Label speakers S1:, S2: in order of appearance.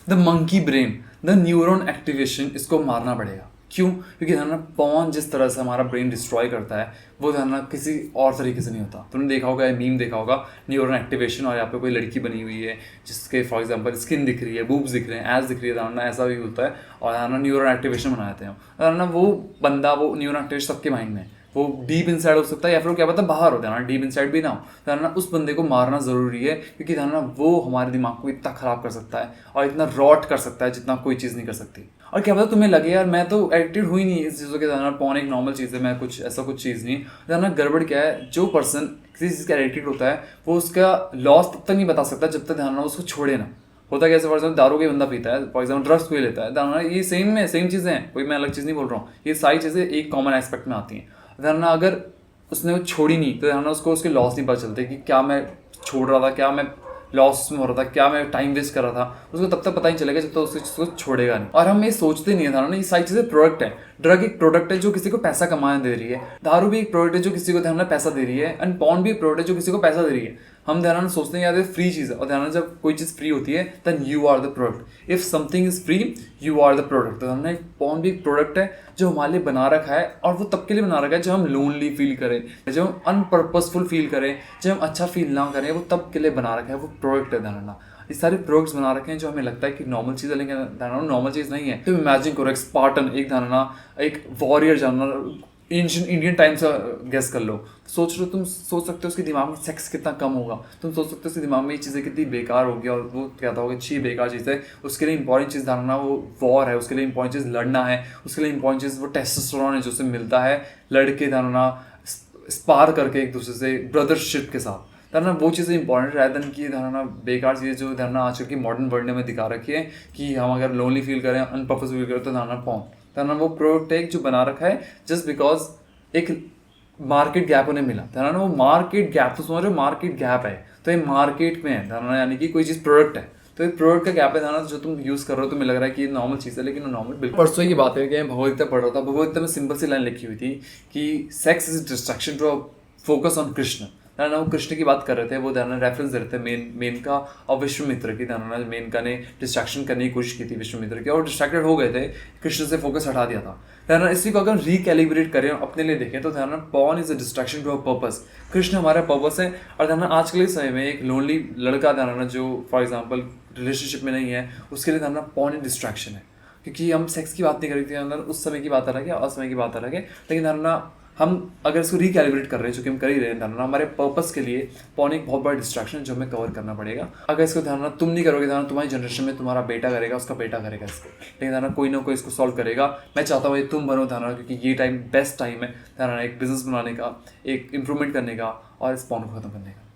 S1: The monkey brain, the neuron activation, इसको मारना पड़ेगा। क्यों? क्योंकि ध्यान पॉर्न जिस तरह से हमारा ब्रेन डिस्ट्रॉय करता है वो ध्यान किसी और तरीके से नहीं होता। तुमने देखा होगा, मीम देखा होगा, न्यूरॉन एक्टिवेशन, और यहाँ पे कोई लड़की बनी हुई है जिसके फॉर एग्जांपल स्किन दिख रही है, बूब्स दिख रहे हैं, एज दिख रही है, ध्यान ऐसा भी होता है, और ध्यान न्यूरॉन एक्टिवेशन बनाते हैं। ध्यान वो बंदा, वो न्यूरॉन एक्टिवेशन सबके माइंड में, वो डीप इनसाइड हो सकता है या फिर वो क्या पता बाहर हो, ध्यान डीप इनसाइड भी ना हो। ध्यान उस बंदे को मारना ज़रूरी है, क्योंकि ध्यान वो हमारे दिमाग को इतना ख़राब कर सकता है और इतना रॉट कर सकता है जितना कोई चीज़ नहीं कर सकती। और क्या पता तुम्हें लगे यार मैं तो एडिक्टेड हुई नहीं इस चीज़ों के, ध्यान पॉर्न एक नॉर्मल चीज़ है, मैं कुछ ऐसा कुछ चीज़ नहीं। ध्यान गड़बड़ क्या है, जो पर्सन किसी चीज़ का एडिक्टेड होता है वो उसका लॉस तब तक नहीं बता सकता जब तक ध्यान उसको छोड़े ना। होता कैसे, फॉर एग्जाम्पल दारू के बंदा पीता है, फॉर एग्जाम्पल ड्रग्स कोई लेता है, ध्यान ये सेम चीज़ें हैं, कोई मैं अलग चीज़ नहीं बोल रहा हूँ, ये सारी चीज़ें एक कॉमन एस्पेक्ट में आती हैं। ध्यान अगर उसने वो छोड़ी नहीं तो ध्यान उसको उसके लॉस नहीं पता चलते कि क्या मैं छोड़ रहा था, क्या मैं लॉस में हो रहा था, क्या मैं टाइम वेस्ट कर रहा था, उसको तब तक पता ही चलेगा जब तक उस चीज़ को छोड़ेगा नहीं। और हम ये सोचते नहीं है ध्यान, ये सारी चीज़ें प्रोडक्ट है। ड्रग एक प्रोडक्ट है जो किसी को पैसा कमाने दे रही है, दारू भी एक प्रोडक्ट है जो किसी को ध्यान पैसा दे रही है, एंड पॉर्न भी एक प्रोडक्ट है जो किसी को पैसा दे रही है। हम ध्यान सोचते हैं यार फ्री चीज़ है, और ध्यान जब कोई चीज़ फ्री होती है then you are the product. If something is free you are the product. तो ध्यान पॉर्न भी एक प्रोडक्ट है जो हमारे लिए बना रखा है, और वो तब के लिए बना रखा है जब हम लोनली फील करें, जब हम अनपर्पसफुल फील करें, जब हम अच्छा फील ना करें, वो तब के लिए बना रखा है, वो प्रोडक्ट है ध्यान। ये सारे प्रोडक्ट्स बना रखे हैं जो हमें लगता है कि नॉर्मल चीज़ है, लेकिन ध्यान नॉर्मल चीज़ नहीं है। तो इमेजिन करो एक स्पार्टन, एक ध्यान एक वॉरियर जानना एंशिएंट इंडियन टाइम से गेस कर लो, सोच लो, तुम सोच सकते हो उसके दिमाग में सेक्स कितना कम होगा, तुम सोच सकते हो उसके दिमाग में ये चीज़ें कितनी बेकार होगी, और वो कहता होगा अच्छी बेकार चीज़ है। उसके लिए इंपॉर्टेंट चीज़ जानना वो वॉर है, उसके लिए इंपॉर्टेंट चीज़ लड़ना है, उसके लिए इंपॉर्टेंट चीज़ वो टेस्टोस्टेरोन है जो उसे मिलता है लड़के जानना स्पार करके एक दूसरे से ब्रदरशिप के साथ। धरना वो चीज़ें इंपॉर्टेंट रहता है कि धरना बेकार चीज़ें जो धरना आजकल की मॉडर्न वर्ल्ड में दिखा रखी है कि हम अगर लोनली फील करें, अनपर्पस फील करें, तो धरना धरना वो प्रोडक्ट है जो बना रखा है जस्ट बिकॉज एक मार्केट गैप उन्हें मिला। धरना वो मार्केट गैप, तो समझ रहे हो मार्केट गैप है, तो ये मार्केट में है धरना, यानी कि कोई चीज़ प्रोडक्ट है तो एक प्रोडक्ट का गैप है धरना, जो तुम यूज़ कर रहे हो तुम्हें लग रहा है कि ये नॉर्मल चीज़ है, लेकिन वो नॉर्मल बिल्कुल। परसों की बात है कि मैं भगवद गीता पढ़ रहा था, भगवद गीता में सिंपल सी लाइन लिखी हुई थी कि sex is distraction to focus on Krishna. ध्यान वो कृष्ण की बात कर रहे थे, वो ध्यान रेफरेंस दे रहे थे मेनका और विश्वामित्र की। ध्यान मेनका ने डिस्ट्रैक्शन करने की कोशिश की थी विश्वामित्र की, और डिस्ट्रैक्टेड हो गए थे, कृष्ण से फोकस हटा दिया था। ध्यान इसी को अगर रिकैलिब्रेट करें अपने लिए देखें तो ध्यान porn is a distraction to a purpose, Krishna हमारा पर्पस है। और ध्यान आजकल के समय में एक लोनली लड़का ध्यान जो फॉर एग्जाम्पल रिलेशनशिप में नहीं है, उसके लिए ध्यान पॉर्न डिस्ट्रैक्शन है, क्योंकि हम सेक्स की बात नहीं कर रहे थे अंदर, उस समय की बात अलग है, असमय की बात अलग है, लेकिन ध्यान हम अगर इसको रिकैलिब्रेट कर रहे हैं, जो कि हम कर ही रहे हैं ध्यान, हमारे पर्पस के लिए पॉर्न एक बहुत बड़ा डिस्ट्रैक्शन जो हमें कवर करना पड़ेगा। अगर इसको ध्यान तुम नहीं करोगे, ध्यान तुम्हारी जनरेशन में तुम्हारा बेटा करेगा, उसका बेटा करेगा इसको, लेकिन ध्यान कोई ना कोई इसको सॉल्व करेगा। मैं चाहता हूँ ये तुम बनो ध्यान, क्योंकि ये टाइम बेस्ट टाइम है ध्यान एक बिजनेस बनाने का, एक इंप्रूवमेंट करने का और इस पॉर्न को खत्म करने का।